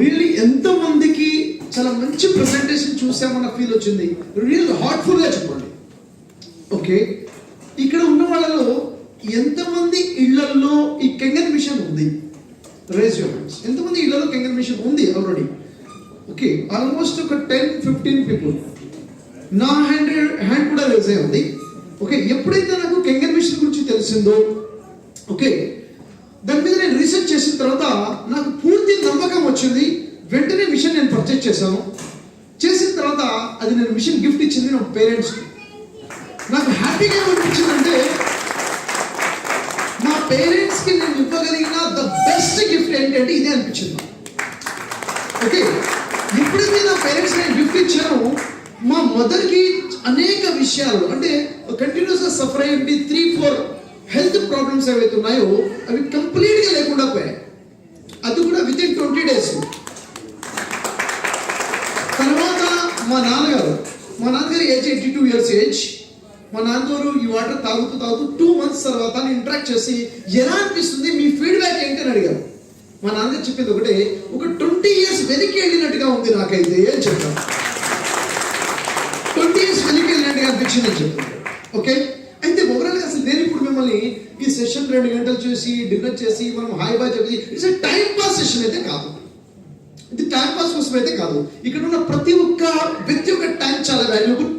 Really ఎంతమందికి చాలా మంచి ప్రెజెంటేషన్ చూసామన్న ఫీల్ వచ్చింది? రియల్ హార్ట్ఫుల్గా చెప్పండి. ఓకే, ఇక్కడ ఉన్న వాళ్ళలో ఎంతమంది ఇళ్లలో ఈ కెంగన్ మిషన్ ఉంది? Raise your hands. ఎంతమంది ఇళ్లలో కెంగన్ మిషన్ ఉంది ఆల్రెడీ? ఓకే, ఆల్మోస్ట్ ఒక 10-15 పీపుల్. నా హ్యాండ్ కూడా రేజ్ అయి ఉంది. ఓకే, ఎప్పుడైతే నాకు కెంగన్ మిషన్ గురించి తెలిసిందో, ఓకే, దాని మీద నేను రీసెర్చ్ చేసిన తర్వాత నాకు పూర్తి నమ్మకం వచ్చింది. వెంటనే మిషన్ నేను పర్చేజ్ చేశాను. చేసిన తర్వాత అది నేను మిషన్ గిఫ్ట్ ఇచ్చింది నా పేరెంట్స్కి. నాకు హ్యాపీగా అనిపించిందంటే మా పేరెంట్స్కి నేను ఇవ్వగలిగిన ద బెస్ట్ గిఫ్ట్ ఏంటంటే ఇదే అనిపించింది. ఓకే, ఎప్పుడైతే నా పేరెంట్స్ నేను గిఫ్ట్ ఇచ్చానో మా మదర్కి అనేక విషయాలు అంటే కంటిన్యూస్గా సఫర్ అయ్యి 3-4 హెల్త్ ప్రాబ్లమ్స్ ఏవైతే ఉన్నాయో అవి కంప్లీట్గా లేకుండా పోయాయి. అది కూడా వితిన్ 20 days. తర్వాత మా నాన్నగారు ఏజ్ 82 years ఏజ్. మా నాన్నగారు ఈ వాటర్ తాగుతూ 2 months తర్వాత ఇంటరాక్ట్ చేసి ఎలా అనిపిస్తుంది, మీ ఫీడ్బ్యాక్ ఏంటి అని అడిగారు. మా నాన్నగారు చెప్పింది ఒకటే, ఒక 20 years వెనక్కి వెళ్ళినట్టుగా ఉంది నాకైతే అని చెప్పాను. 20 years వెనక్కి వెళ్ళినట్టుగా అనిపించింది అని చెప్పాను. ఓకే, అయితే ఓవరాల్గా అసలు నేను ఇప్పుడు మిమ్మల్ని ఈ సెషన్ 2 గంటలు చేసి డిన్నర్ చేసి మనం హాయ్ బాయ్ చెప్పి ఇట్స్ టైం పాస్ సెషన్ అయితే కాదు. ఇది టైం పాస్ కోసం అయితే కాదు. ఇక్కడ ఉన్న ప్రతి ఒక్క వ్యక్తి యొక్క టైం చాలా వాల్యూబుల్.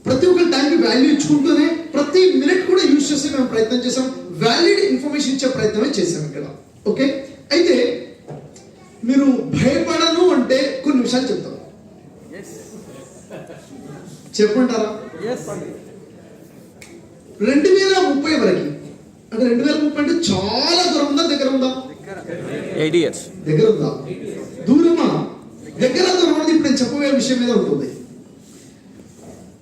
ప్రతి ఒక్క టైంకి వాల్యూ ఇచ్చుకుంటూనే ప్రతి మినిట్ కూడా యూజ్ చేసి మేము ప్రయత్నం చేసాం. వ్యాలిడ్ ఇన్ఫర్మేషన్ ఇచ్చే ప్రయత్నమే చేసాం ఇక్కడ. ఓకే, అయితే మీరు భయపడను అంటే కొన్ని విషయాలు చెప్తాం. చెప్పంటారా? 2030 వరకు, అంటే 2030 అంటే చాలా దూరం ఉందా దగ్గర ఉందా? 8 years దగ్గర ఉందా దూరమా? దగ్గర దూరం అనేది ఇప్పుడు నేను చెప్పబోయే విషయం మీద ఉంటుంది.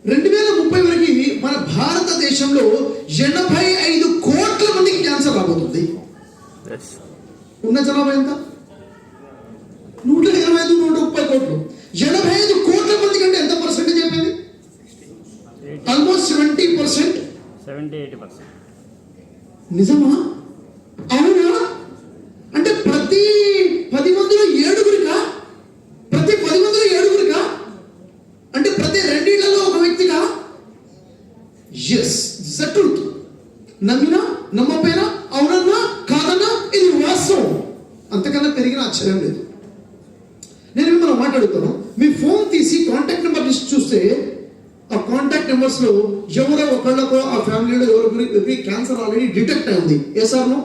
2030 వరకు మన భారతదేశంలో 85 కోట్ల మందికి క్యాన్సర్ రాబోతుంది. ఉన్న జనాభా ఎంత? 125-130 కోట్లు. 85 కోట్ల మంది కంటే ఎంత పర్సెంటేజ్ అయిపోయింది? ఆల్మోస్ట్ 70%. నిజమా? అవునా? అంటే ప్రతి 10 మందిలో 7గురికా? ప్రతి 10 మందిలో 7గురికా? అంటే ప్రతి 2 ఇళ్లలో ఒక వ్యక్తిగా? Yes, this the truth. నమ్మినా నమ్మపోయినా, అవునన్నా కాదన్నా, ఇది వాస్తవం. అంతకన్నా పెరిగిన ఆశ్చర్యం లేదు. నేను మిమ్మల్ని మాట్లాడుతాను. మీ ఫోన్ తీసి కాంటాక్ట్ నెంబర్ లిస్ట్ చూస్తే ఆ కాంటాక్ట్ నెంబర్స్ లో ఎవరో ఒకళ్ళకో ఆ ఫ్యామిలీలో ఎవరికి క్యాన్సర్ ఆల్రెడీ డిటెక్ట్ అయింది. Yes or no?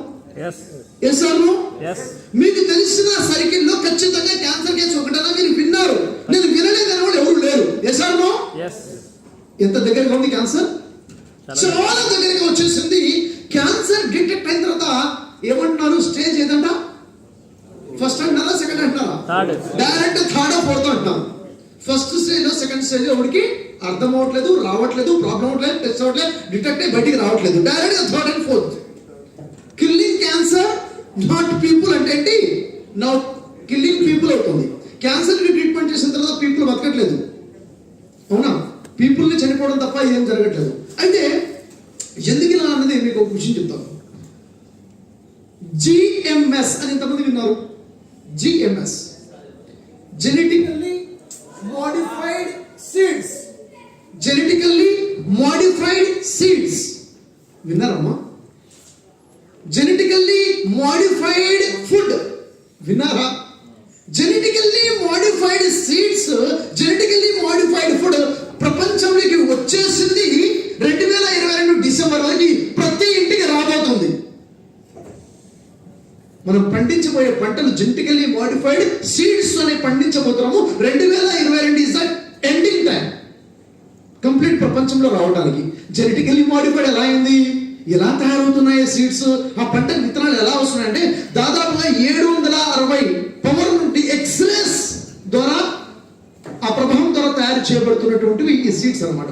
మీకు తెలిసిన సర్కిల్లో ఖచ్చితంగా క్యాన్సర్ కేసు ఒకటైనా మీరు విన్నారు. నేను వినలేదని వాళ్ళు ఎవరు లేరు. Yes or no? ఎంత దగ్గరగా ఉంది క్యాన్సర్? చాలా దగ్గరగా వచ్చేసింది. క్యాన్సర్ డిటెక్ట్ అయిన తర్వాత ఏమంటున్నారు? స్టేజ్ ఏదంట? ఫస్ట్ అంటారా, సెకండ్ అంటారా? డైరెక్ట్ 3rd or 4th అంటున్నారు. ఫస్ట్ స్టేజ్, సెకండ్ స్టేజ్ ఎవరికి అర్థం అవ్వట్లేదు, రావట్లేదు, ప్రాబ్లం అవ్వట్లేదు, టెస్ట్ అవ్వట్లేదు, డిటెక్ట్ అయ్యి బయటికి రావట్లేదు. Direct 3rd and 4th. Killing cancer not people అంటే ఏంటి? నా కిల్లింగ్ పీపుల్ అవుతుంది. క్యాన్సర్ కి ట్రీట్మెంట్ చేసిన తర్వాత పీపుల్ బతకట్లేదు. అవునా? పీపుల్ని చనిపోవడం తప్ప ఏం జరగట్లేదు. అయితే ఎందుకు ఇలా అన్నది మీకు ఒక విషయం చెప్తాను. జిఎంఎస్ అని ఎంతమంది విన్నారు? GMS, genetically modified seeds. Genetically modified seeds విన్నారమ్మా? జెనెటికల్లీ మోడిఫైడ్ ఫుడ్ విన్నారా? Genetically modified seeds, genetically modified food ప్రపంచంలోకి వచ్చేసింది. 2022 డిసెంబర్ వరకు ప్రతి ఇంటికి రాబోతుంది. మనం పండించబోయే పంటలు జెనెటికల్లీ మోడిఫైడ్ సీడ్స్ అనే పండించబోతున్నాము. 2022 is the ending time complete ప్రపంచంలో రావడానికి. జెనెటికల్లీ మోడిఫైడ్ ఎలా అయింది? ఎలా తయారవుతున్నాయి సీడ్స్? ఆ పంట విత్తనాలు ఎలా వస్తున్నాయంటే దాదాపుగా 760 పవర్ నుండి ఎక్స్రేస్ ద్వారా, ఆ ప్రభావం ద్వారా తయారు చేయబడుతున్నటువంటివి ఈ సీడ్స్ అన్నమాట.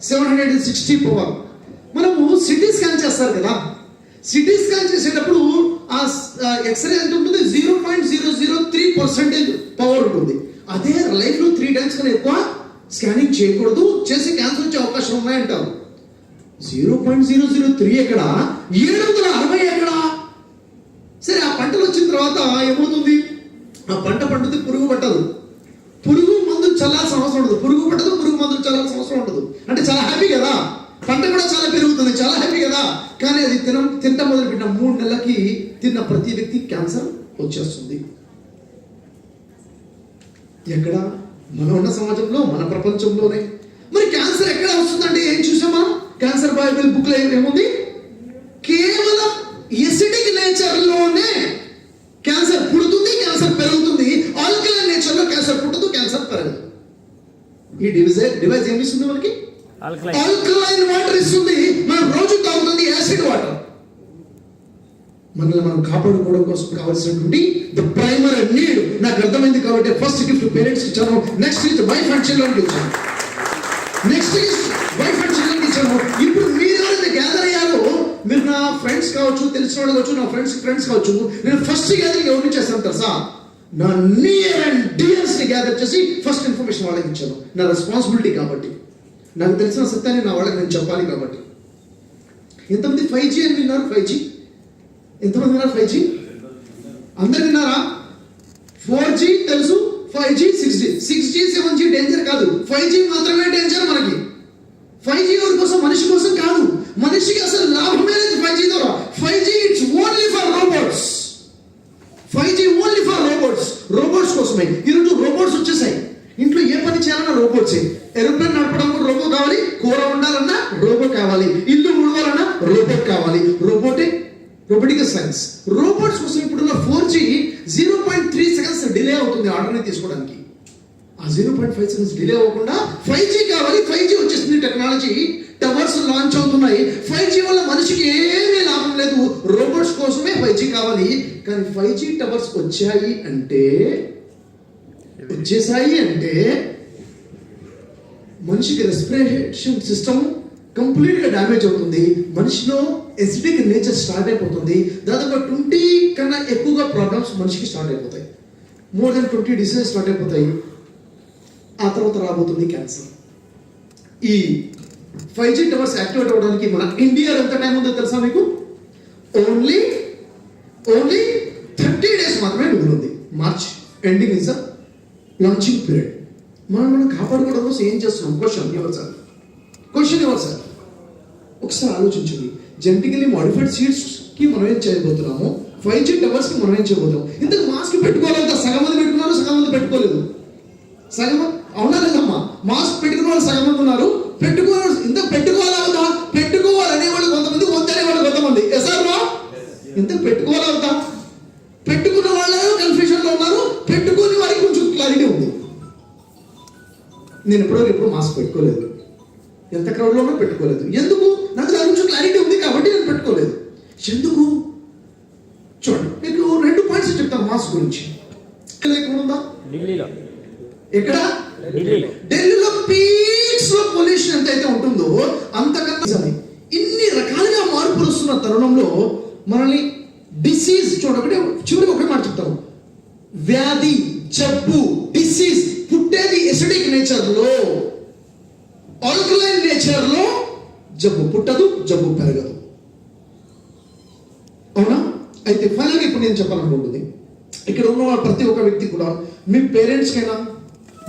760 పవర్. మనము సిటీ స్కాన్ చేస్తారు కదా, సిటీ స్కాన్ చేసేటప్పుడు ఆ ఎక్స్రే ఎంత ఉంటుంది? 0.003% పవర్ ఉంటుంది. అదే లైఫ్ లో 3 times కన్నా ఎక్కువ స్కానింగ్ చేయకూడదు, చేసి క్యాన్సర్ వచ్చే అవకాశం ఉన్నాయంటారు. 0.003 ఎక్కడ? 760 ఎక్కడ? సరే, ఆ పంటలు వచ్చిన తర్వాత ఏమవుతుంది? ఆ పంట పండుతుంది, పురుగు పట్టదు. పురుగు మందులు చల్లాల్సిన అవసరం ఉండదు. పురుగు పట్టదు, పురుగు మందులు చల్లాల్సిన అవసరం ఉండదు. అంటే చాలా హ్యాపీ కదా, పంట కూడా చాలా పెరుగుతుంది, చాలా హ్యాపీ కదా. కానీ అది తింట మొదలుపెట్టిన 3 నెలలకి తిన్న ప్రతి వ్యక్తి క్యాన్సర్ వచ్చేస్తుంది. ఎక్కడ? మనం ఉన్న సమాజంలో, మన ప్రపంచంలోనే. మరి క్యాన్సర్ ఎక్కడ వస్తుందంటే ఏం చూసాం మనం? క్యాన్సర్ బైబిల్ బుక్ లో ఏముంది? కేవలం ఎసిడిక్ నేచర్ లోనే క్యాన్సర్ పుడుతుంది, క్యాన్సర్ పెరుగుతుంది. ఆల్కలైన్ నేచర్ లో క్యాన్సర్ పుట్టదు, క్యాన్సర్ పెరగదు. ఈ డివైస్ ఏమి ఇస్తుంది మనకి? ఆల్కలైన్ వాటర్ ఇస్తుంది. మనం రోజు తాగుతుంది యాసిడ్ వాటర్. మనల్ని మనం కాపాడుకోవడం కోసం కావాల్సినటువంటి ద ప్రైమరీ నీడ్ నాకు అర్థమైంది. కాబట్టి ఫస్ట్ గిఫ్ట్ పేరెంట్స్ ఇచ్చాను, next is wife and children ఇచ్చాను, next is wife and children ఇచ్చాను. ఇప్పుడు మీరు ఎవరైతే గ్యాదర్ అయ్యారో, మీరు నా ఫ్రెండ్స్ కావచ్చు, తెలిసిన వాళ్ళు కావచ్చు, నా ఫ్రెండ్స్ కావచ్చు, నేను ఫస్ట్ గ్యాదరింగ్ ఎవరిని చేస్తాను తెలుసా? నా నియర్ అండ్ డియర్స్ ని గ్యాదర్ చేసి ఫస్ట్ ఇన్ఫర్మేషన్ వాళ్ళకి ఇచ్చాను. నా రెస్పాన్సిబిలిటీ కాబట్టి, నాకు తెలిసిన సత్యాన్ని నా వాళ్ళకి నేను చెప్పాలి కాబట్టి. ఎంతమంది 5G అని విన్నారు? 5G ఎంతమంది విన్నారు? 5G అందరు విన్నారా? 4G తెలుసు, 5G 6G 7G డేంజర్ కాదు, 5G మాత్రమే డేంజర్ మనకి. 5G ఎవరి కోసం? మనిషి కోసం కాదు. మనిషికి అసలు లాభమే లేదు 5G ద్వారా. 5G it's only for robots. 5G only for robots. Robots కోసమే. ఈరోజు రోబోట్స్ వచ్చేసాయి. ఇంట్లో ఏ పని చేయాలన్నా రోబోట్సే. ఏరోప్లేన్ నడపడానికి రోబో కావాలి, కూర ఉండాలన్నా రోబో కావాలి, ఇల్లు ముడవాలన్నా రోబోట్ కావాలి. Robotic science. రోబోట్స్ కోసం ఇప్పుడున్న 4G 0.3 సెకండ్స్ డిలే అవుతుంది ఆర్డర్ని తీసుకోవడానికి. ఆ 0.5 సెకండ్స్ డిలే అవ్వకుండా 5G కావాలి. 5G వచ్చేస్తుంది టెక్నాలజీ. టవర్స్ లాంచ్ అవుతున్నాయి. 5G వల్ల మనిషికి ఏమీ లాభం లేదు. రోబోట్స్ కోసమే 5G కావాలి. కానీ 5G టవర్స్ వచ్చేసాయి అంటే మనిషికి రెస్పిరేషన్ సిస్టమ్ కంప్లీట్ గా డ్యామేజ్ అవుతుంది. మనిషిలో ఎసిడిక్ నేచర్ స్టార్ట్ అయిపోతుంది. దాదాపు 20 కన్నా ఎక్కువగా ప్రాబ్లమ్స్ మనిషికి స్టార్ట్ అయిపోతాయి. మోర్ దెన్ 20 డిసీజెస్ స్టార్ట్ అయిపోతాయి. ఆ తర్వాత రాబోతుంది క్యాన్సర్. ఈ 5G టవర్స్ యాక్టివేట్ అవ్వడానికి మన ఇండియా ఎంత టైం ఉందో తెలుసా మీకు? ఓన్లీ 30 డేస్ మాత్రమే మిగిలింది. March ending is the launching period. మనం కాపాడుకోవడం కోసం ఏం చేస్తున్నాం? క్వశ్చన్ ఎవరు సార్? ఒకసారి ఆలోచించండి. జెనెటికలీ మోడిఫైడ్ సీడ్స్ కి మనం ఏం చేయబోతున్నాము? 5G టవర్స్ కి మనం ఏం చేయబోతున్నాం? ఇంతకు మాస్క్ పెట్టుకోవాలి. సగం మంది పెట్టుకున్నారు, సగం మంది పెట్టుకోలేదు. అవునా లేదమ్మా? మాస్క్ పెట్టుకున్న వాళ్ళు సగం మంది ఉన్నారు, పెట్టుకోవాలా? పెట్టుకోవాలనే వాళ్ళు కొంతమంది, వద్దనే వాళ్ళు కొంతమంది. ఎసారా ఇంత పెట్టుకోవాలా? పెట్టుకున్న వాళ్ళు కన్ఫ్యూజన్ లో ఉన్నారు, పెట్టుకుని వారికి కొంచెం క్లారిటీ ఉంది. నేను ఎప్పుడు మాస్క్ పెట్టుకోలేదు, ఎంత క్రౌడ్ లోనూ పెట్టుకోలేదు. ఎందుకు? నాకు దాని గురించి క్లారిటీ ఉంది కాబట్టి నేను పెట్టుకోలేదు. ఎందుకు? చూడండి, మీకు 2 పాయింట్స్ చెప్తాను మాస్క్ గురించి. ఉందా? ఎక్కడ? ఢిల్లీలో పీక్స్ లో పొల్యూషన్ ఎంతైతే ఉంటుందో అంతకన్నా ఇన్ని రకాలుగా మార్పులు వస్తున్న తరుణంలో మనల్ని డిసీజ్ చూడబట్టి చివరికి ఒకే మాట చెప్తాము. వ్యాధి, జబ్బు, డిసీజ్ పుట్టేది ఎసిడిక్ నేచర్ లో. ఆల్కలైన్ నేచర్ లో జబ్బు పుట్టదు, జబ్బు పెరగదు. అవునా? అయితే ఫైనల్గా ఇప్పుడు నేను చెప్పాలనుకుంటుంది, ఇక్కడ ఉన్న ప్రతి ఒక్క వ్యక్తి కూడా, మీ పేరెంట్స్ కైనా,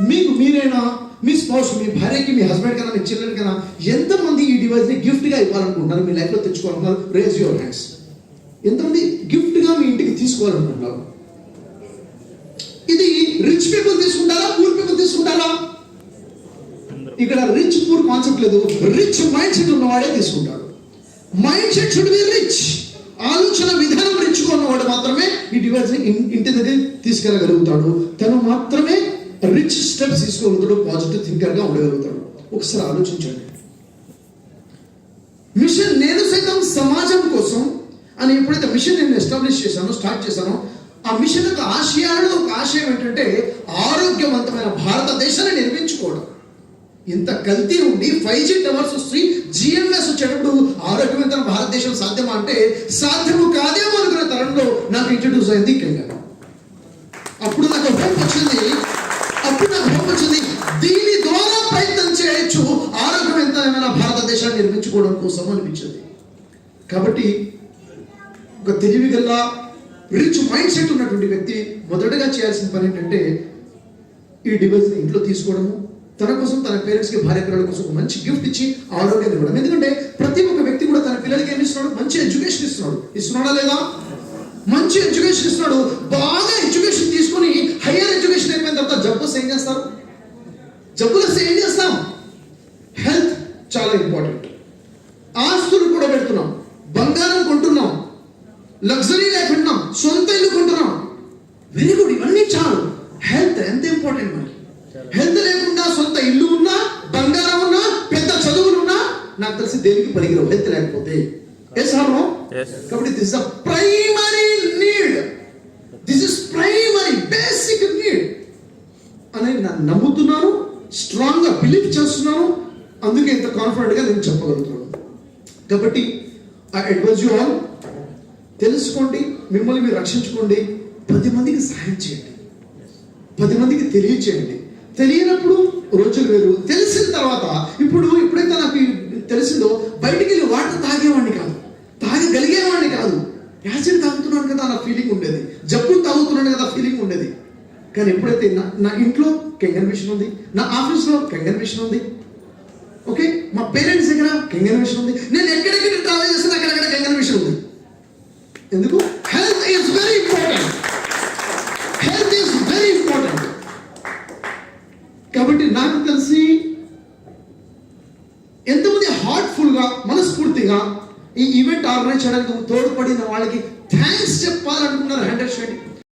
మీకు మీరైనా, మీ స్పౌస్, మీ భార్యకి, మీ హస్బెండ్ కైనా, మీ చిల్డ్రన్ కైనా ఎంతమంది ఈ డివైస్ ని గిఫ్ట్ గా ఇవ్వాలనుకుంటున్నారు? మీ లైఫ్ లో తెచ్చుకోవాలనుకున్నారు? Raise your hands. ఎంతమంది గిఫ్ట్ గా మీ ఇంటికి తీసుకోవాలనుకుంటున్నారు? ఇది రిచ్ పీపుల్ తీసుకుంటారా, పూర్ పీపుల్ తీసుకుంటారా? ఇక్కడ రిచ్ పూర్ కాన్సెప్ట్ లేదు. రిచ్ మైండ్ సెట్ ఉన్నవాడే తీసుకుంటాడు. Mind set should be rich. ఆలోచన విధానం రిచ్ గా ఉన్నవాడు మాత్రమే ఈ డివైస్ ని ఇంటి దగ్గర తీసుకెళ్ళగలుగుతాడు. తను మాత్రమే రిచ్ స్టెప్స్ తీసుకోగలుగుతాడు, పాజిటివ్ థింకర్ గా ఉండగలుగుతాడు. ఒకసారి ఆలోచించండి. మిషన్ నేను సైతం సమాజం కోసం అని ఎప్పుడైతే మిషన్ నేను స్టార్ట్ చేశానో, ఆ మిషన్ యొక్క ఆశయాలు ఒక ఆశయం ఏంటంటే ఆరోగ్యవంతమైన భారతదేశాన్ని నిర్మించుకోవడం. ఇంత కల్తీ ఉండి 5G టవర్స్ వస్తే GMS వచ్చేటప్పుడు ఆరోగ్యవంతమైన భారతదేశం సాధ్యమా అంటే సాధ్యము కాదేమో అనుకునే తరంలో నాకు ఇంట్రడ్యూస్ అయింది కెంగర్. అప్పుడు నాకు హోప్ వచ్చింది, దీని ద్వారా ప్రయత్నం చేయొచ్చు ఆరోగ్యవంతమైన భారతదేశాన్ని నిర్మించుకోవడం కోసం అనిపించింది. కాబట్టి ఒక తెలివి గల రిచ్ మైండ్ సెట్ ఉన్నటువంటి వ్యక్తి మొదటగా చేయాల్సిన పని ఏంటంటే ఈ డివైస్ని ఇంట్లో తీసుకోవడము, తన కోసం, తన పేరెంట్స్కి, భార్య పిల్లల కోసం ఒక మంచి గిఫ్ట్ ఇచ్చి ఆరోగ్యాన్ని ఇవ్వడం. ఎందుకంటే ప్రతి ఒక్క వ్యక్తి కూడా తన పిల్లలకి ఏమి ఇస్తున్నాడు? మంచి ఎడ్యుకేషన్ ఇస్తున్నాడు. ఇస్తున్నాడా లేదా? మంచి ఎడ్యుకేషన్ ఇస్తున్నాడు. బాగా ఎడ్యుకేషన్ తీసుకొని హైయర్ ఎడ్యుకేషన్ అయిపోయిన తర్వాత జబ్బు వస్తే ఏం చేస్తారు? జబ్బులు వస్తే ఏం చేస్తాం? హెల్త్ చాలా ఇంపార్టెంట్. ఆస్తులు కూడా పెడుతున్నాం, బంగారం కొంటున్నాం, లగ్జరీ లైఫ్ ఉంటున్నాం, సొంత ఇల్లు కొంటున్నాం. వెరీ గుడ్, ఇవన్నీ చాలు. హెల్త్ ఎంత ఇంపార్టెంట్ మనకి. హెల్త్ లేకుండా సొంత ఇల్లు ఉన్నా, బంగారం ఉన్నా, పెద్ద చదువులు ఉన్నా నాకు తెలిసి దేనికి పనికిరావు హెల్త్ లేకపోతే. కాబట్టి this is primary need, this is primary basic need అని నేను నమ్ముతున్నాను, స్ట్రాంగ్ గా బిలీవ్ చేస్తున్నాను. అందుకే ఇంత కాన్ఫిడెంట్ గా నేను చెప్పగలుగుతున్నాను. కాబట్టి ఐ అడ్వైజ్ యు ఆల్, తెలుసుకోండి, మిమ్మల్ని మీరు రక్షించుకోండి, 10 మందికి సహాయం చేయండి, 10 మందికి తెలియచేయండి. తెలియనప్పుడు రోజులు వేరు, తెలిసిన తర్వాత ఎప్పుడైతే నాకు తెలిసిందో బయటికి వెళ్ళి వాటర్ తాగేవాడిని కాదు, తాగగలిగేవాడిని కాదు. యాసిడ్ తాగుతున్నాను కదా అన్న ఫీలింగ్ ఉండేది, జబ్బు తాగుతున్నాను కదా ఫీలింగ్ ఉండేది. కానీ ఎప్పుడైతే నా ఇంట్లో కెంగన్ మిషన్ ఉంది, నా ఆఫీస్లో కెంగన్ మిషన్ ఉంది, ఓకే, మా పేరెంట్స్ దగ్గర కెంగన్ మిషన్ ఉంది, నేను ఎక్కడెక్కడ ట్రావెల్ చేస్తున్నా అక్కడెక్కడ కెంగన్ మిషన్ ఉంది. ఎందుకు? Health is very important. Health is very important. కాబట్టి నాకు తెలిసి ఎంతమంది హార్ట్ఫుల్ గా, మనస్ఫూర్తిగా ఈ ఈవెంట్ ఆర్గనైజ్ చేయడానికి తోడ్పడిన వాళ్ళకి థ్యాంక్స్ చెప్పాలనుకున్నారు? హ్యాండ్ చేయండి.